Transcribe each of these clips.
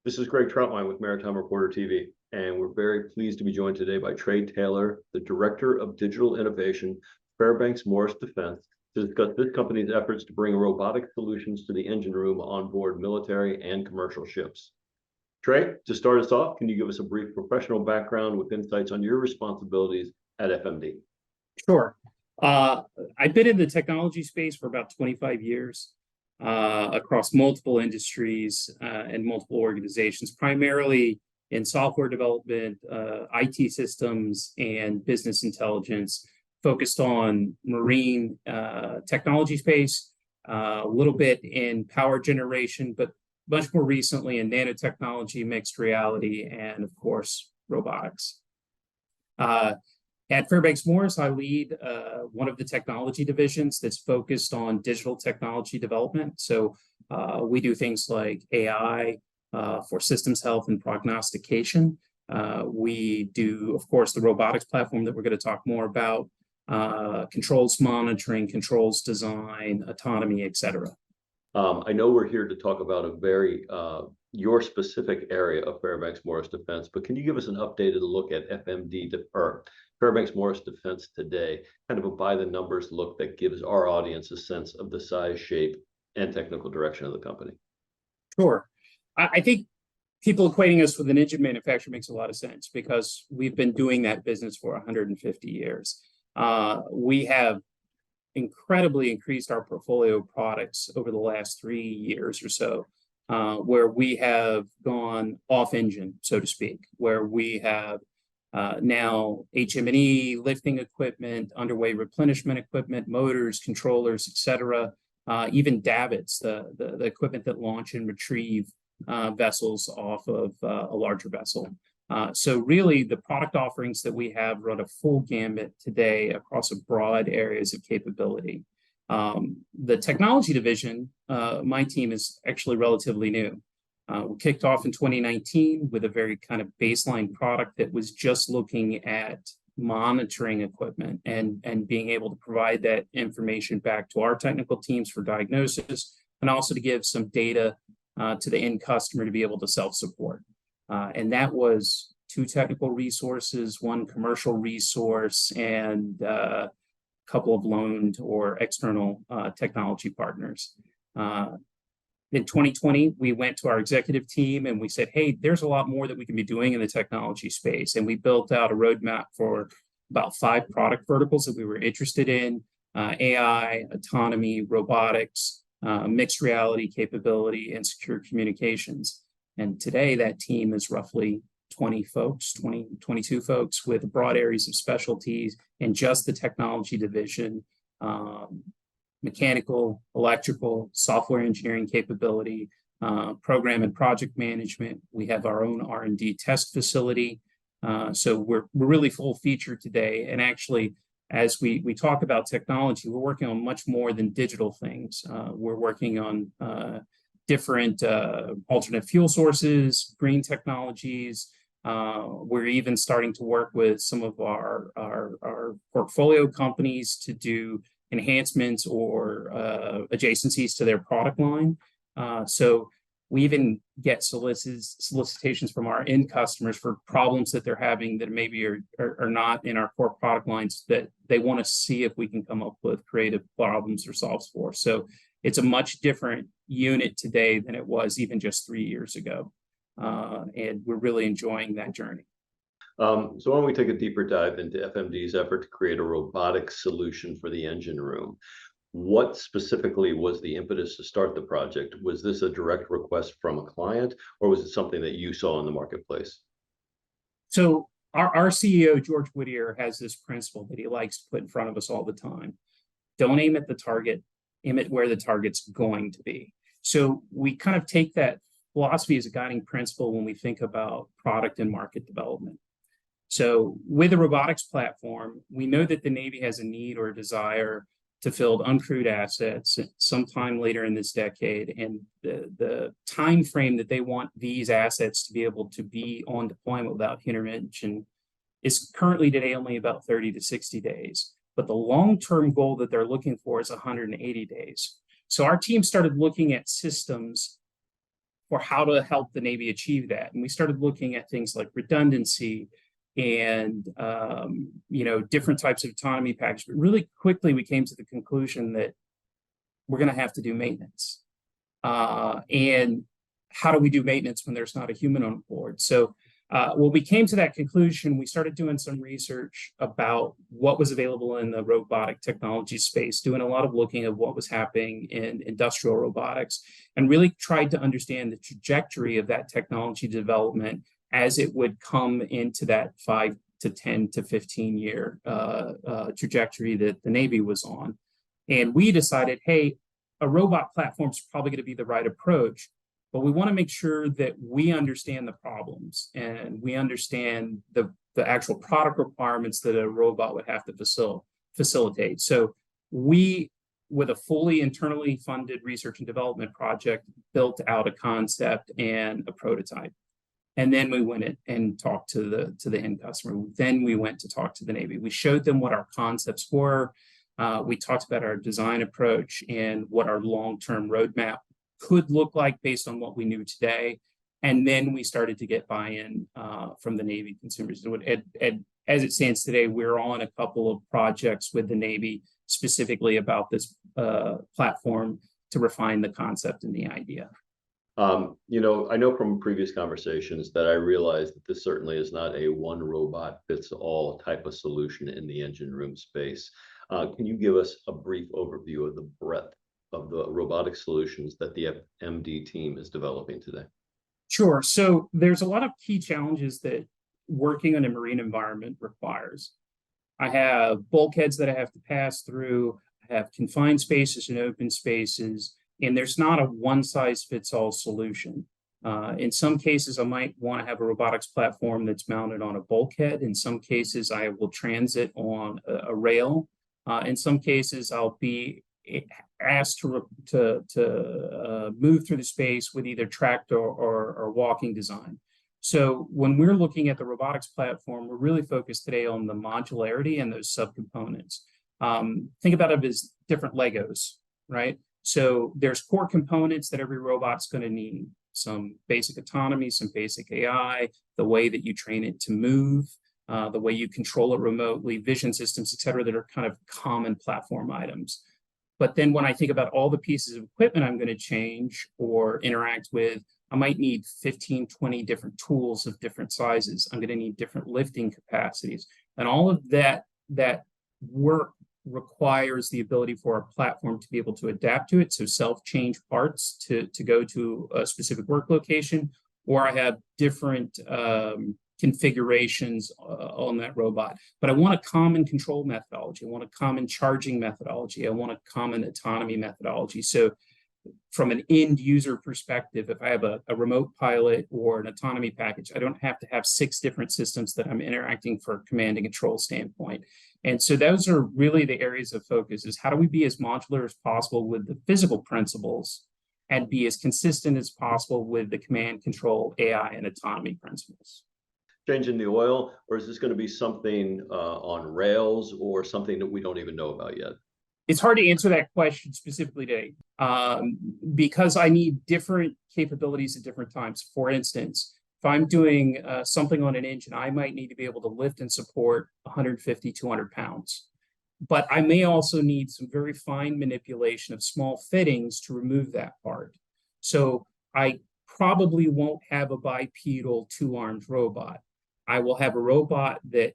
This is Greg Troutwine with Maritime Reporter TV, and we're very pleased to be joined today by Trey Taylor, the Director of Digital Innovation, Fairbanks Morse Defense, to discuss this company's efforts to bring robotic solutions to the engine room on board military and commercial ships. Trey, to start us off, can you give us a brief professional background with insights on your responsibilities at FMD? Sure. I've been in the technology space for about 25 years across multiple industries and multiple organizations, primarily in software development, IT systems, and business intelligence, focused on marine technology space, a little bit in power generation, but much more recently in nanotechnology, mixed reality, and of course, robotics. At Fairbanks Morse, I lead one of the technology divisions that's focused on digital technology development. So we do things like AI for systems health and prognostication. We do, of course, the robotics platform that we're going to talk more about, controls monitoring, controls design, autonomy, et cetera. I know we're here to talk about a very your specific area of Fairbanks Morse Defense, but can you give us an updated look at FMD or Fairbanks Morse Defense today, kind of a by the numbers look that gives our audience a sense of the size, shape, and technical direction of the company? Sure. I think people equating us with an engine manufacturer makes a lot of sense because we've been doing that business for 150 years. We have incredibly increased our portfolio of products over the last 3 years or so, where we have gone off engine, so to speak, where we have now HM&E, lifting equipment, underway replenishment equipment, motors, controllers, et cetera, even davits, the equipment that launch and retrieve vessels off of a larger vessel. So really, the product offerings that we have run a full gambit today across a broad areas of capability. The technology division, my team is actually relatively new. We kicked off in 2019 with a very kind of baseline product that was just looking at monitoring equipment and being able to provide that information back to our technical teams for diagnosis, and also to give some data to the end customer to be able to self-support. And that was 2 technical resources, 1 commercial resource, and a couple of loaned or external technology partners. In 2020, we went to our executive team and we said, hey, there's a lot more that we can be doing in the technology space. And we built out a roadmap for about 5 product verticals that we were interested in: AI, autonomy, robotics, mixed reality capability, and secure communications. And today that team is roughly 22 folks with broad areas of specialties in just the technology division, mechanical, electrical, software engineering capability, program and project management. We have our own R&D test facility. So we're really full feature today. And actually, as we talk about technology, we're working on much more than digital things. We're working on different alternate fuel sources, green technologies. We're even starting to work with some of our portfolio companies to do enhancements or adjacencies to their product line. So we even get solicitations from our end customers for problems that they're having that maybe are not in our core product lines that they want to see if we can come up with creative problems or solves for. So it's a much different unit today than it was even just 3 years ago. And we're really enjoying that journey. So why don't we take a deeper dive into FMD's effort to create a robotic solution for the engine room? What specifically was the impetus to start the project? Was this a direct request from a client, or was it something that you saw in the marketplace? So our CEO, George Whittier, has this principle that he likes to put in front of us all the time. Don't aim at the target, aim at where the target's going to be. So we kind of take that philosophy as a guiding principle when we think about product and market development. So with the robotics platform, we know that the Navy has a need or a desire to field uncrewed assets sometime later in this decade. And the time frame that they want these assets to be able to be on deployment without intervention is currently today only about 30 to 60 days. But the long-term goal that they're looking for is 180 days. So our team started looking at systems for how to help the Navy achieve that. And we started looking at things like redundancy and different types of autonomy package. But really quickly, we came to the conclusion that we're going to have to do maintenance. And how do we do maintenance when there's not a human on board? So when we came to that conclusion, we started doing some research about what was available in the robotic technology space, doing a lot of looking at what was happening in industrial robotics, and really tried to understand the trajectory of that technology development as it would come into that 5 to 10 to 15 year trajectory that the Navy was on. And we decided, hey, a robot platform is probably going to be the right approach, but we want to make sure that we understand the problems and we understand the actual product requirements that a robot would have to facilitate. So we, with a fully internally funded research and development project, built out a concept and a prototype. And then we went in and talked to the end customer. Then we went to talk to the Navy. We showed them what our concepts were. We talked about our design approach and what our long-term roadmap could look like based on what we knew today. And then we started to get buy-in from the Navy consumers. And as it stands today, we're on a couple of projects with the Navy specifically about this platform to refine the concept and the idea. I know from previous conversations that I realized that this certainly is not a one robot fits all type of solution in the engine room space. Can you give us a brief overview of the breadth of the robotic solutions that the MD team is developing today? Sure. So there's a lot of key challenges that working in a marine environment requires. I have bulkheads that I have to pass through. I have confined spaces and open spaces, and there's not a one-size-fits-all solution. In some cases, I might want to have a robotics platform that's mounted on a bulkhead. In some cases, I will transit on a rail. In some cases, I'll be asked to move through the space with either tracked or walking design. So when we're looking at the robotics platform, we're really focused today on the modularity and those subcomponents. Think about it as different Legos, right? So there's core components that every robot's going to need. Some basic autonomy, some basic AI, the way that you train it to move, the way you control it remotely, vision systems, et cetera, that are kind of common platform items. But then when I think about all the pieces of equipment I'm going to change or interact with, I might need 15, 20 different tools of different sizes. I'm going to need different lifting capacities. And all of that work requires the ability for a platform to be able to adapt to it. So self-change parts to go to a specific work location, or I have different configurations on that robot. But I want a common control methodology. I want a common charging methodology. I want a common autonomy methodology. So from an end user perspective, if I have a remote pilot or an autonomy package, I don't have to have 6 different systems that I'm interacting for a command and control standpoint. And so those are really the areas of focus, is how do we be as modular as possible with the physical principles and be as consistent as possible with the command, control, AI, and autonomy principles. Changing the oil, or is this going to be something on rails or something that we don't even know about yet? It's hard to answer that question specifically today because I need different capabilities at different times. For instance, if I'm doing something on an engine, I might need to be able to lift and support 150, 200 pounds. But I may also need some very fine manipulation of small fittings to remove that part. So I probably won't have a bipedal 2-armed robot. I will have a robot that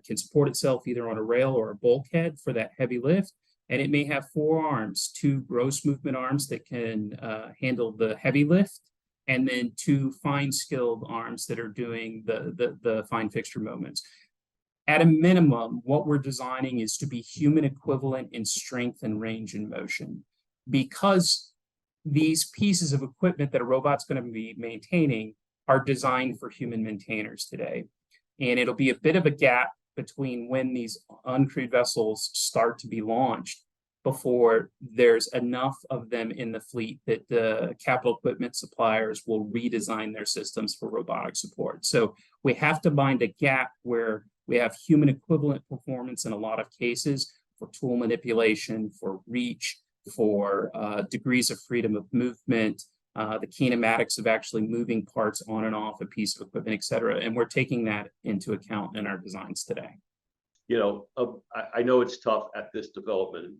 can support itself either on a rail or a bulkhead for that heavy lift. And it may have 4 arms, 2 gross movement arms that can handle the heavy lift, and then 2 fine skilled arms that are doing the fine fixture movements. At a minimum, what we're designing is to be human equivalent in strength and range and motion, because these pieces of equipment that a robot's going to be maintaining are designed for human maintainers today. And it'll be a bit of a gap between when these uncrewed vessels start to be launched before there's enough of them in the fleet that the capital equipment suppliers will redesign their systems for robotic support. So we have to find a gap where we have human equivalent performance in a lot of cases for tool manipulation, for reach, for degrees of freedom of movement, the kinematics of actually moving parts on and off a piece of equipment, et cetera. And we're taking that into account in our designs today. I know it's tough at this development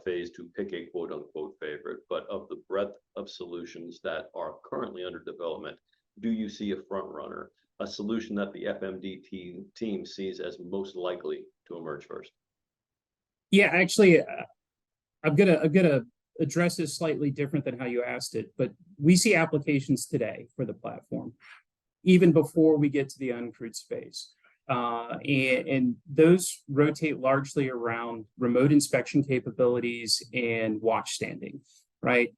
phase to pick a quote unquote favorite, but of the breadth of solutions that are currently under development, do you see a front runner, a solution that the FMD team sees as most likely to emerge first? Yeah, actually, I'm gonna address this slightly different than how you asked it, but we see applications today for the platform, even before we get to the uncrewed space. And those rotate largely around remote inspection capabilities and watch standing, right?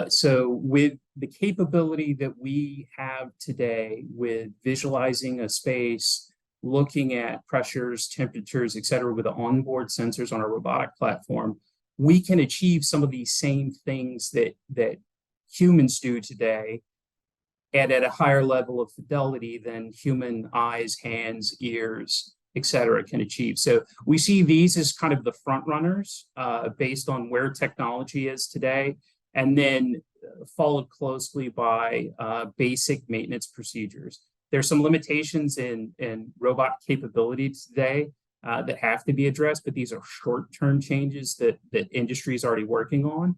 So with the capability that we have today with visualizing a space, looking at pressures, temperatures, et cetera, with the onboard sensors on our robotic platform, we can achieve some of these same things that humans do today and at a higher level of fidelity than human eyes, hands, ears, et cetera, can achieve. So we see these as kind of the front runners based on where technology is today, and then followed closely by basic maintenance procedures. There's some limitations in robot capability today that have to be addressed, but these are short-term changes that industry is already working on.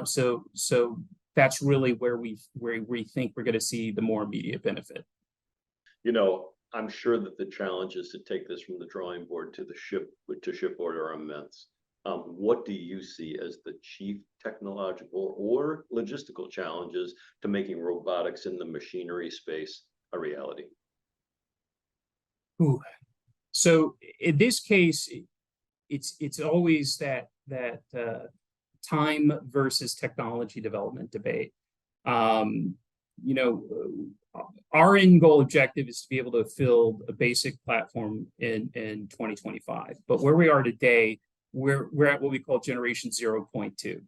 So that's really where we think we're going to see the more immediate benefit. I'm sure that the challenges to take this from the drawing board to the shipboard are immense. What do you see as the chief technological or logistical challenges to making robotics in the machinery space a reality? Ooh. So in this case, it's always that time versus technology development debate. Our end goal objective is to be able to build a basic platform in 2025. But where we are today, we're at what we call generation 0.2,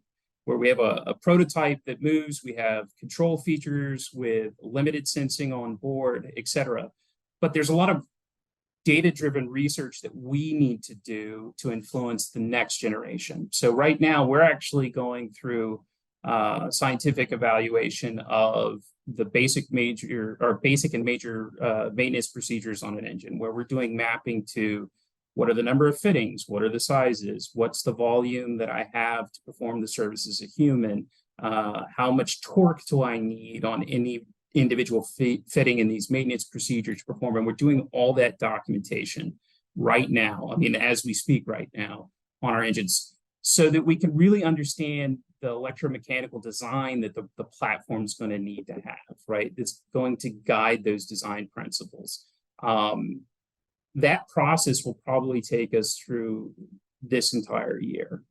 where we have a prototype that moves, we have control features with limited sensing on board, et cetera. But there's a lot of data-driven research that we need to do to influence the next generation. So right now, we're actually going through scientific evaluation of the basic and major maintenance procedures on an engine, where we're doing mapping to what are the number of fittings, what are the sizes, what's the volume that I have to perform the service as a human, how much torque do I need on any individual fitting in these maintenance procedures to perform. And we're doing all that documentation right now, as we speak right now on our engines, so that we can really understand the electromechanical design that the platform is going to need to have, right? It's going to guide those design principles. That process will probably take us through this entire year.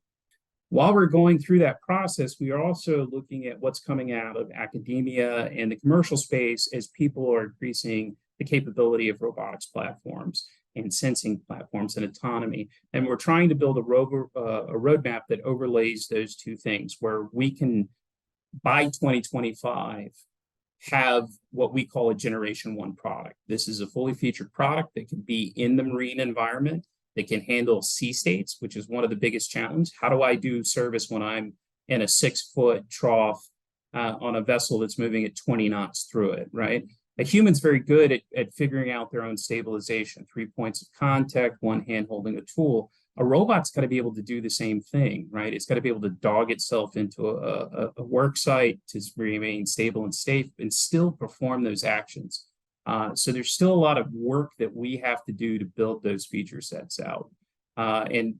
While we're going through that process, we are also looking at what's coming out of academia and the commercial space as people are increasing the capability of robotics platforms and sensing platforms and autonomy. And we're trying to build a roadmap that overlays those two things, where we can, by 2025, have what we call a generation 1 product. This is a fully featured product that can be in the marine environment, that can handle sea states, which is one of the biggest challenges. How do I do service when I'm in a 6-foot trough on a vessel that's moving at 20 knots through it, right? A human's very good at figuring out their own stabilization, 3 points of contact, one hand holding a tool. A robot's got to be able to do the same thing, right? It's got to be able to dog itself into a work site to remain stable and safe and still perform those actions. So there's still a lot of work that we have to do to build those feature sets out. And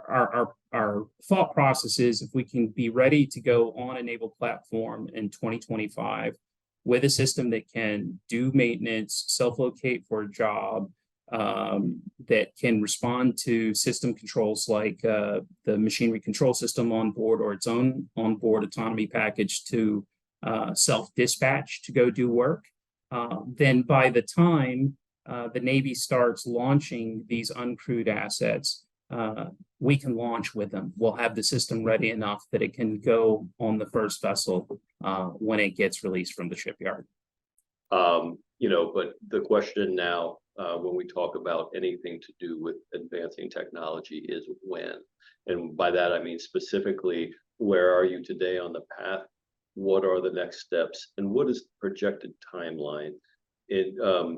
our thought process is, if we can be ready to go on enabled platform in 2025 with a system that can do maintenance, self-locate for a job, that can respond to system controls like the machinery control system on board or its own onboard autonomy package to self-dispatch to go do work, then by the time the Navy starts launching these uncrewed assets, we can launch with them. We'll have the system ready enough that it can go on the first vessel when it gets released from the shipyard. But the question now, when we talk about anything to do with advancing technology, is when. And by that, I mean specifically, where are you today on the path what are the next steps, and what is the projected timeline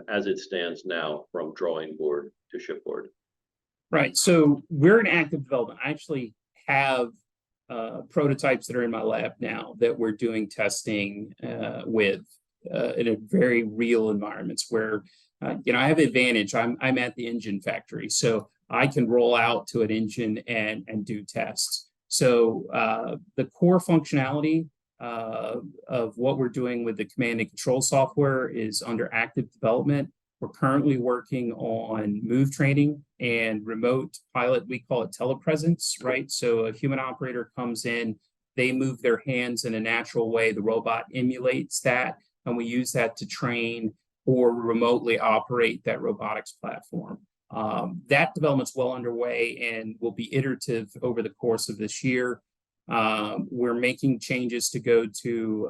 as it stands now from drawing board to shipboard? Right. So we're in active development. I actually have prototypes that are in my lab now that we're doing testing with in a very real environments where I have an advantage. I'm at the engine factory, so I can roll out to an engine and do tests. So the core functionality of what we're doing with the command and control software is under active development. We're currently working on move training and remote pilot. We call it telepresence, right? So a human operator comes in, they move their hands in a natural way. The robot emulates that, and we use that to train or remotely operate that robotics platform. That development's well underway and will be iterative over the course of this year. We're making changes to go to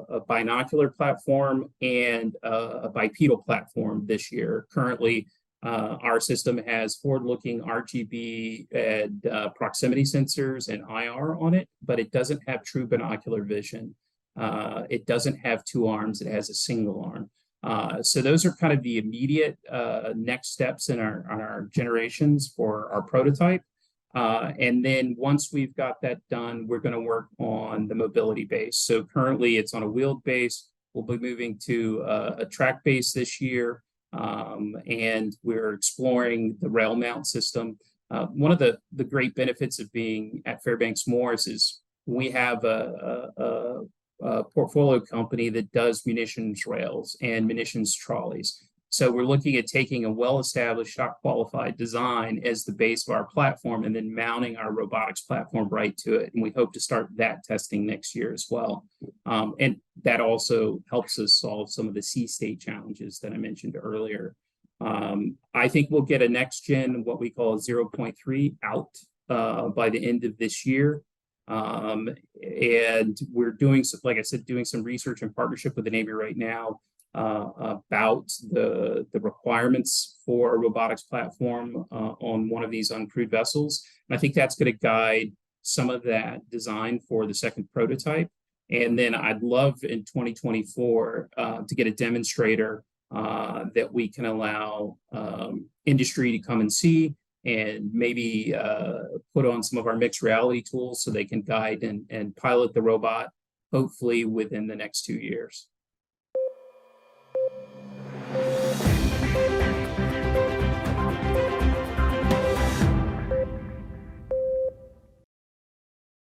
a binocular platform and a bipedal platform this year. Currently, our system has forward-looking RGB and proximity sensors and IR on it, but it doesn't have true binocular vision. It doesn't have two arms, it has a single arm. So those are kind of the immediate next steps in our generations for our prototype. And then once we've got that done, we're going to work on the mobility base. So currently it's on a wheeled base. We'll be moving to a track base this year. And we're exploring the rail mount system. One of the great benefits of being at Fairbanks Morse is we have a portfolio company that does munitions rails and munitions trolleys. So we're looking at taking a well-established, shop-qualified design as the base of our platform and then mounting our robotics platform right to it. And we hope to start that testing next year as well. And that also helps us solve some of the sea state challenges that I mentioned earlier. I think we'll get a next gen, what we call a 0.3 out by the end of this year. And we're doing, like I said, doing some research in partnership with the Navy right now about the requirements for a robotics platform on one of these uncrewed vessels. And I think that's going to guide some of that design for the second prototype. And then I'd love in 2024 to get a demonstrator that we can allow industry to come and see and maybe put on some of our mixed reality tools so they can guide and pilot the robot, hopefully within the next 2 years.